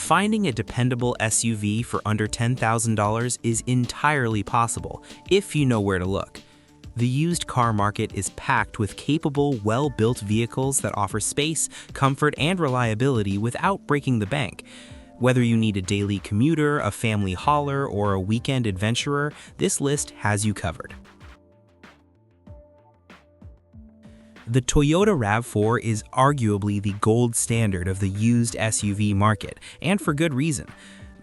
Finding a dependable SUV for under $10,000 is entirely possible if you know where to look. The used car market is packed with capable, well-built vehicles that offer space, comfort, and reliability without breaking the bank. Whether you need a daily commuter, a family hauler, or a weekend adventurer, this list has you covered. The Toyota RAV4 is arguably the gold standard of the used SUV market, and for good reason.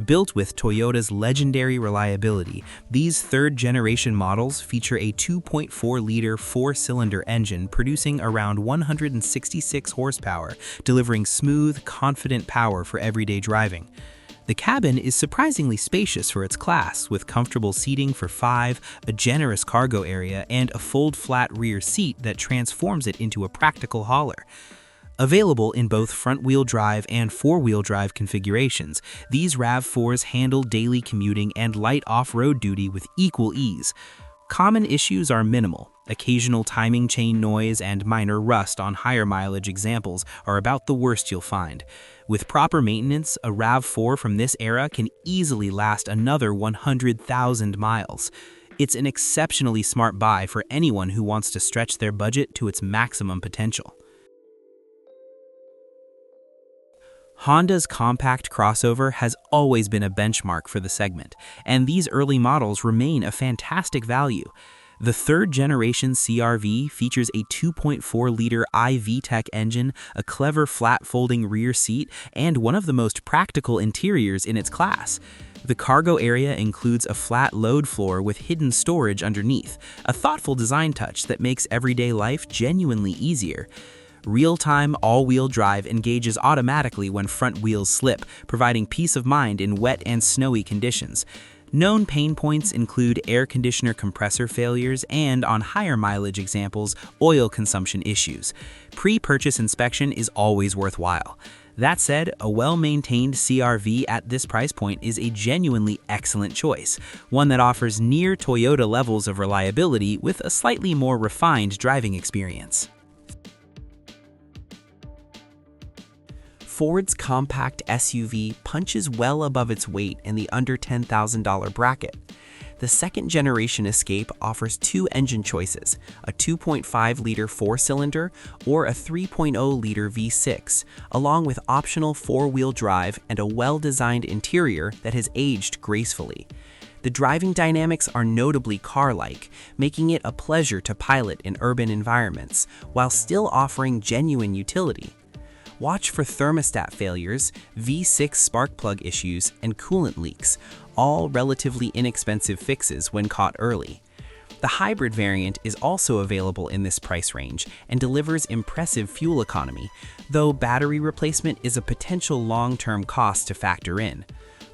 Built with Toyota's legendary reliability, these third-generation models feature a 2.4-liter four-cylinder engine producing around 166 horsepower, delivering smooth, confident power for everyday driving. The cabin is surprisingly spacious for its class, with comfortable seating for 5, a generous cargo area, and a fold-flat rear seat that transforms it into a practical hauler. Available in both front-wheel drive and four-wheel drive configurations, these RAV4s handle daily commuting and light off-road duty with equal ease. Common issues are minimal. Occasional timing chain noise and minor rust on higher mileage examples are about the worst you'll find. With proper maintenance, a RAV4 from this era can easily last another 100,000 miles. It's an exceptionally smart buy for anyone who wants to stretch their budget to its maximum potential. Honda's compact crossover has always been a benchmark for the segment, and these early models remain a fantastic value. The third-generation CR-V features a 2.4-liter iVTEC engine, a clever flat-folding rear seat, and one of the most practical interiors in its class. The cargo area includes a flat load floor with hidden storage underneath, a thoughtful design touch that makes everyday life genuinely easier. Real-time all-wheel drive engages automatically when front wheels slip, providing peace of mind in wet and snowy conditions. Known pain points include air conditioner compressor failures and, on higher mileage examples, oil consumption issues. Pre-purchase inspection is always worthwhile. That said, a well-maintained CR-V at this price point is a genuinely excellent choice, one that offers near Toyota levels of reliability with a slightly more refined driving experience. Ford's compact SUV punches well above its weight in the under $10,000 bracket. The second-generation Escape offers two engine choices, a 2.5-liter four-cylinder or a 3.0-liter V6, along with optional four-wheel drive and a well-designed interior that has aged gracefully. The driving dynamics are notably car-like, making it a pleasure to pilot in urban environments, while still offering genuine utility. Watch for thermostat failures, V6 spark plug issues, and coolant leaks, all relatively inexpensive fixes when caught early. The hybrid variant is also available in this price range and delivers impressive fuel economy, though battery replacement is a potential long-term cost to factor in.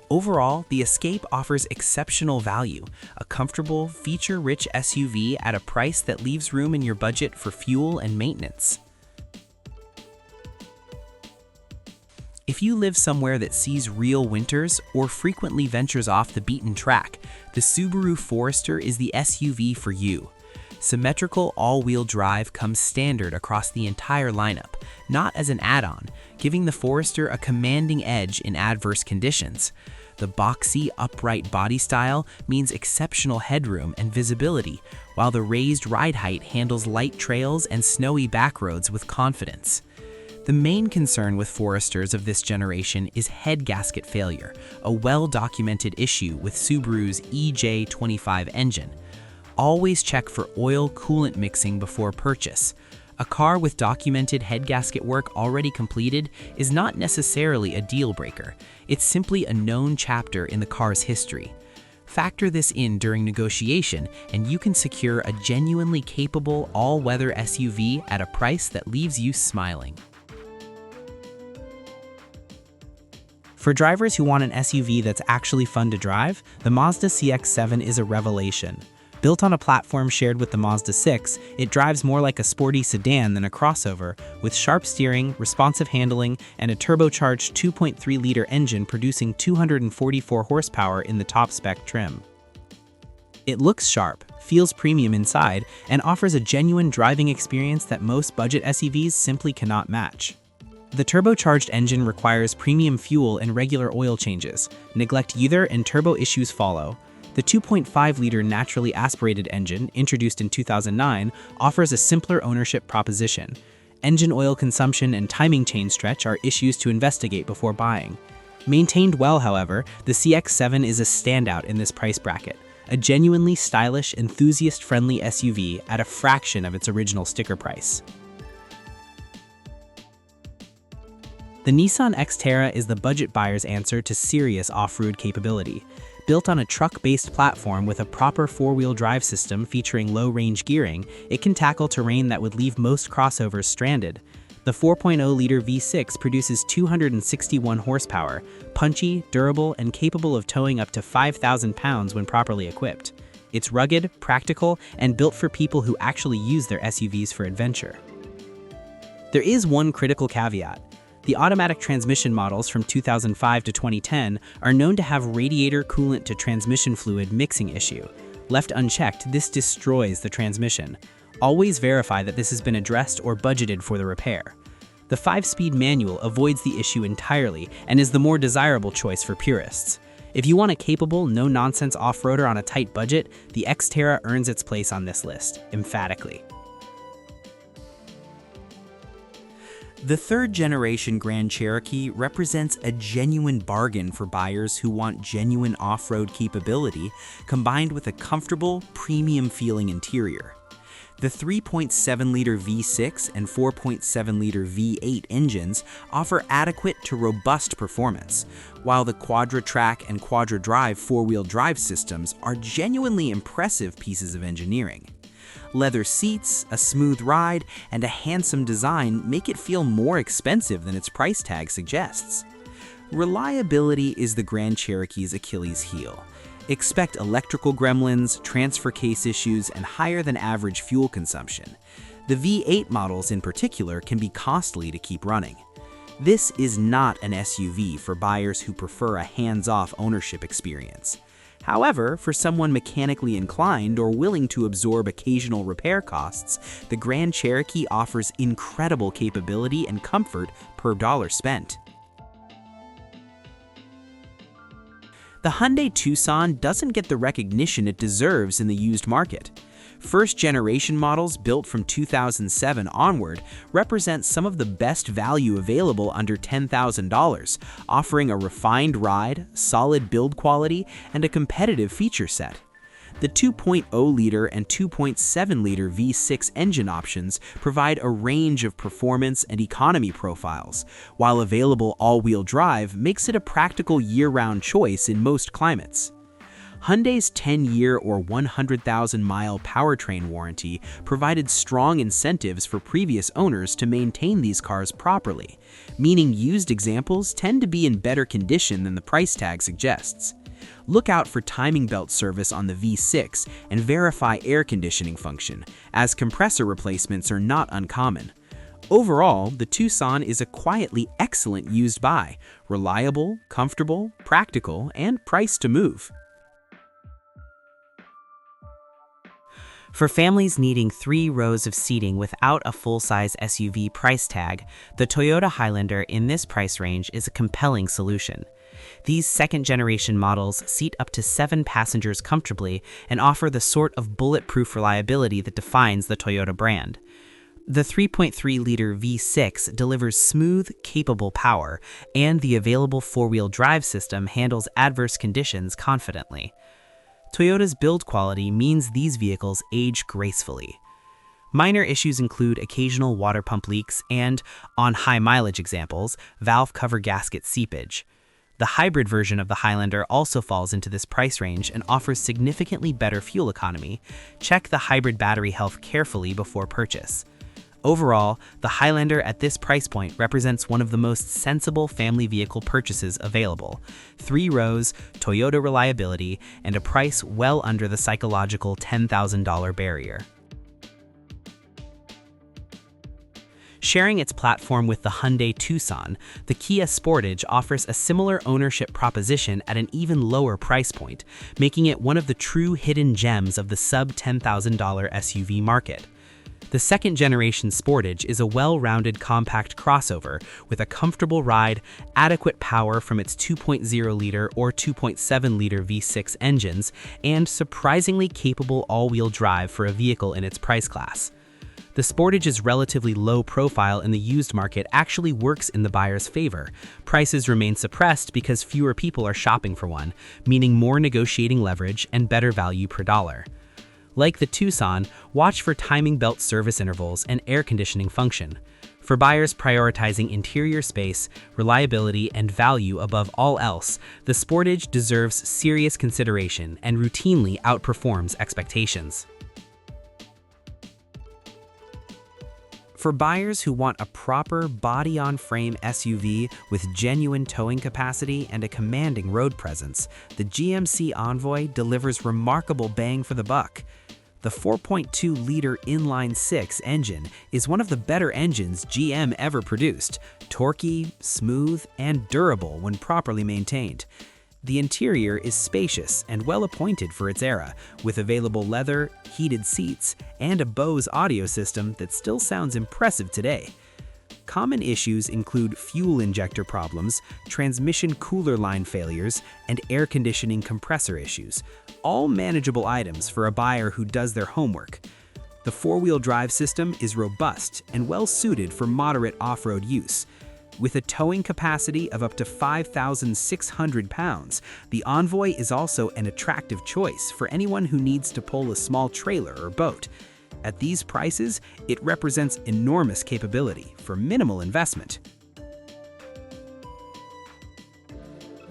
Overall, the Escape offers exceptional value, a comfortable, feature-rich SUV at a price that leaves room in your budget for fuel and maintenance. If you live somewhere that sees real winters or frequently ventures off the beaten track, the Subaru Forester is the SUV for you. Symmetrical all-wheel drive comes standard across the entire lineup, not as an add-on, giving the Forester a commanding edge in adverse conditions. The boxy, upright body style means exceptional headroom and visibility, while the raised ride height handles light trails and snowy backroads with confidence. The main concern with Foresters of this generation is head gasket failure, a well-documented issue with Subaru's EJ25 engine. Always check for oil coolant mixing before purchase. A car with documented head gasket work already completed is not necessarily a deal breaker. It's simply a known chapter in the car's history. Factor this in during negotiation, and you can secure a genuinely capable all-weather SUV at a price that leaves you smiling. For drivers who want an SUV that's actually fun to drive, the Mazda CX-7 is a revelation. Built on a platform shared with the Mazda 6, it drives more like a sporty sedan than a crossover, with sharp steering, responsive handling, and a turbocharged 2.3-liter engine producing 244 horsepower in the top-spec trim. It looks sharp, feels premium inside, and offers a genuine driving experience that most budget SUVs simply cannot match. The turbocharged engine requires premium fuel and regular oil changes. Neglect either and turbo issues follow. The 2.5-liter naturally aspirated engine, introduced in 2009, offers a simpler ownership proposition. Engine oil consumption and timing chain stretch are issues to investigate before buying. Maintained well, however, the CX-7 is a standout in this price bracket, a genuinely stylish, enthusiast-friendly SUV at a fraction of its original sticker price. The Nissan Xterra is the budget buyer's answer to serious off-road capability. Built on a truck-based platform with a proper four-wheel drive system featuring low-range gearing, it can tackle terrain that would leave most crossovers stranded. The 4.0-liter V6 produces 261 horsepower, punchy, durable, and capable of towing up to 5,000 pounds when properly equipped. It's rugged, practical, and built for people who actually use their SUVs for adventure. There is one critical caveat. The automatic transmission models from 2005 to 2010 are known to have radiator coolant to transmission fluid mixing issue. Left unchecked, this destroys the transmission. Always verify that this has been addressed or budgeted for the repair. The 5-speed manual avoids the issue entirely and is the more desirable choice for purists. If you want a capable, no-nonsense off-roader on a tight budget, the Xterra earns its place on this list, emphatically. The third-generation Grand Cherokee represents a genuine bargain for buyers who want genuine off-road capability combined with a comfortable, premium-feeling interior. The 3.7-liter V6 and 4.7-liter V8 engines offer adequate to robust performance, while the Quadra-Track and Quadra-Drive four-wheel drive systems are genuinely impressive pieces of engineering. Leather seats, a smooth ride, and a handsome design make it feel more expensive than its price tag suggests. Reliability is the Grand Cherokee's Achilles heel. Expect electrical gremlins, transfer case issues, and higher than average fuel consumption. The V8 models in particular can be costly to keep running. This is not an SUV for buyers who prefer a hands-off ownership experience. However, for someone mechanically inclined or willing to absorb occasional repair costs, the Grand Cherokee offers incredible capability and comfort per dollar spent. The Hyundai Tucson doesn't get the recognition it deserves in the used market. First-generation models built from 2007 onward represent some of the best value available under $10,000, offering a refined ride, solid build quality, and a competitive feature set. The 2.0-liter and 2.7-liter V6 engine options provide a range of performance and economy profiles, while available all-wheel drive makes it a practical year-round choice in most climates. Hyundai's 10-year or 100,000-mile powertrain warranty provided strong incentives for previous owners to maintain these cars properly, meaning used examples tend to be in better condition than the price tag suggests. Look out for timing belt service on the V6 and verify air conditioning function, as compressor replacements are not uncommon. Overall, the Tucson is a quietly excellent used buy, reliable, comfortable, practical, and priced to move. For families needing 3 rows of seating without a full-size SUV price tag, the Toyota Highlander in this price range is a compelling solution. These second-generation models seat up to 7 passengers comfortably and offer the sort of bulletproof reliability that defines the Toyota brand. The 3.3-liter V6 delivers smooth, capable power, and the available four-wheel drive system handles adverse conditions confidently. Toyota's build quality means these vehicles age gracefully. Minor issues include occasional water pump leaks and, on high-mileage examples, valve cover gasket seepage. The hybrid version of the Highlander also falls into this price range and offers significantly better fuel economy. Check the hybrid battery health carefully before purchase. Overall, the Highlander at this price point represents one of the most sensible family vehicle purchases available. 3 rows, Toyota reliability, and a price well under the psychological $10,000 barrier. Sharing its platform with the Hyundai Tucson, the Kia Sportage offers a similar ownership proposition at an even lower price point, making it one of the true hidden gems of the sub-$10,000 SUV market. The second-generation Sportage is a well-rounded compact crossover with a comfortable ride, adequate power from its 2.0-liter or 2.7-liter V6 engines, and surprisingly capable all-wheel drive for a vehicle in its price class. The Sportage's relatively low profile in the used market actually works in the buyer's favor. Prices remain suppressed because fewer people are shopping for one, meaning more negotiating leverage and better value per dollar. Like the Tucson, watch for timing belt service intervals and air conditioning function. For buyers prioritizing interior space, reliability, and value above all else, the Sportage deserves serious consideration and routinely outperforms expectations. For buyers who want a proper body-on-frame SUV with genuine towing capacity and a commanding road presence, the GMC Envoy delivers remarkable bang for the buck. The 4.2-liter inline-six engine is one of the better engines GM ever produced, torquey, smooth, and durable when properly maintained. The interior is spacious and well-appointed for its era, with available leather, heated seats, and a Bose audio system that still sounds impressive today. Common issues include fuel injector problems, transmission cooler line failures, and air conditioning compressor issues, all manageable items for a buyer who does their homework. The four-wheel drive system is robust and well-suited for moderate off-road use. With a towing capacity of up to 5,600 pounds, the Envoy is also an attractive choice for anyone who needs to pull a small trailer or boat. At these prices, it represents enormous capability for minimal investment.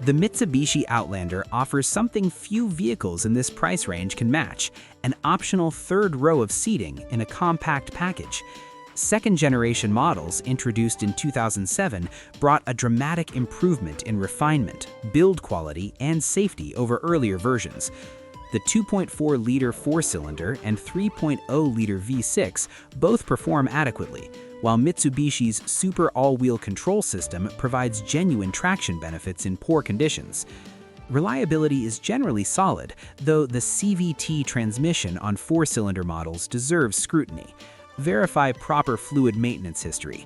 The Mitsubishi Outlander offers something few vehicles in this price range can match: an optional third row of seating in a compact package. Second-generation models introduced in 2007 brought a dramatic improvement in refinement, build quality, and safety over earlier versions. The 2.4-liter four-cylinder and 3.0-liter V6 both perform adequately, while Mitsubishi's Super All-Wheel Control System provides genuine traction benefits in poor conditions. Reliability is generally solid, though the CVT transmission on four-cylinder models deserves scrutiny. Verify proper fluid maintenance history.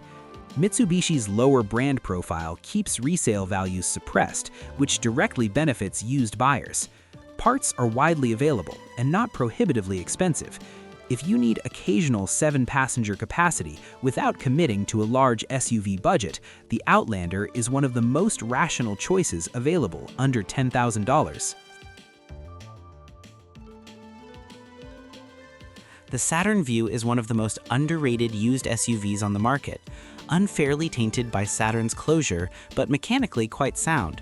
Mitsubishi's lower brand profile keeps resale values suppressed, which directly benefits used buyers. Parts are widely available and not prohibitively expensive. If you need occasional 7-passenger capacity without committing to a large SUV budget, the Outlander is one of the most rational choices available under $10,000. The Saturn Vue is one of the most underrated used SUVs on the market, unfairly tainted by Saturn's closure, but mechanically quite sound.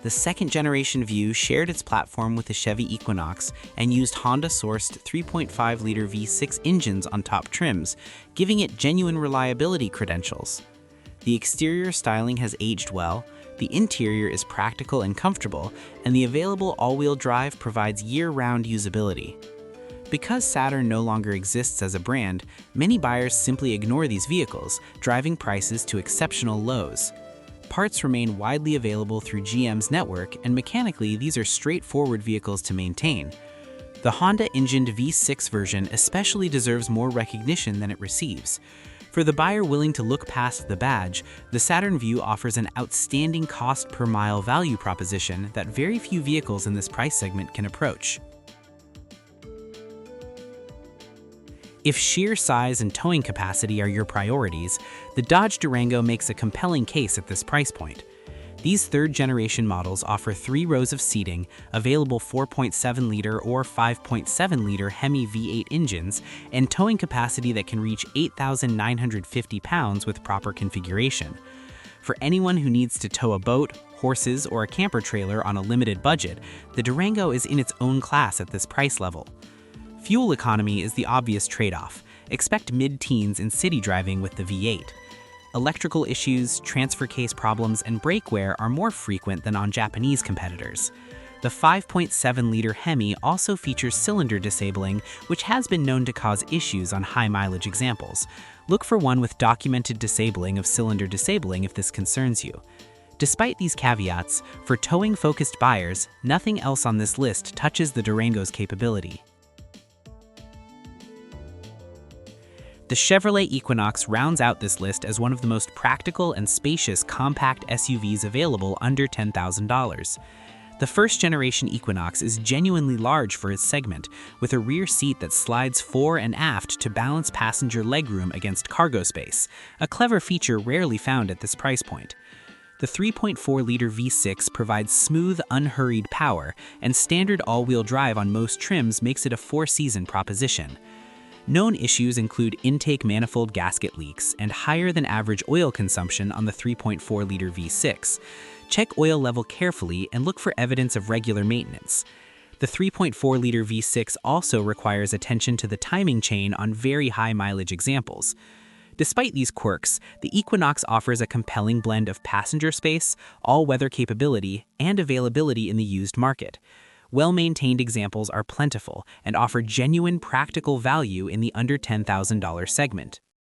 The second-generation Vue shared its platform with the Chevy Equinox and used Honda-sourced 3.5-liter V6 engines on top trims, giving it genuine reliability credentials. The exterior styling has aged well, the interior is practical and comfortable, and the available all-wheel drive provides year-round usability. Because Saturn no longer exists as a brand, many buyers simply ignore these vehicles, driving prices to exceptional lows. Parts remain widely available through GM's network, and mechanically these are straightforward vehicles to maintain. The Honda-engined V6 version especially deserves more recognition than it receives. For the buyer willing to look past the badge, the Saturn Vue offers an outstanding cost-per-mile value proposition that very few vehicles in this price segment can approach. If sheer size and towing capacity are your priorities, the Dodge Durango makes a compelling case at this price point. These third-generation models offer 3 rows of seating, available 4.7-liter or 5.7-liter Hemi V8 engines, and towing capacity that can reach 8,950 pounds with proper configuration. For anyone who needs to tow a boat, horses, or a camper trailer on a limited budget, the Durango is in its own class at this price level. Fuel economy is the obvious trade-off. Expect mid-teens in city driving with the V8. Electrical issues, transfer case problems, and brake wear are more frequent than on Japanese competitors. The 5.7-liter Hemi also features cylinder disabling, which has been known to cause issues on high-mileage examples. Look for one with documented disabling of cylinder disabling if this concerns you. Despite these caveats, for towing-focused buyers, nothing else on this list touches the Durango's capability. The Chevrolet Equinox rounds out this list as one of the most practical and spacious compact SUVs available under $10,000. The first-generation Equinox is genuinely large for its segment, with a rear seat that slides fore and aft to balance passenger legroom against cargo space, a clever feature rarely found at this price point. The 3.4-liter V6 provides smooth, unhurried power, and standard all-wheel drive on most trims makes it a four-season proposition. Known issues include intake manifold gasket leaks and higher-than-average oil consumption on the 3.4-liter V6. Check oil level carefully and look for evidence of regular maintenance. The 3.4-liter V6 also requires attention to the timing chain on very high mileage examples. Despite these quirks, the Equinox offers a compelling blend of passenger space, all-weather capability, and availability in the used market. Well-maintained examples are plentiful and offer genuine practical value in the under $10,000 segment.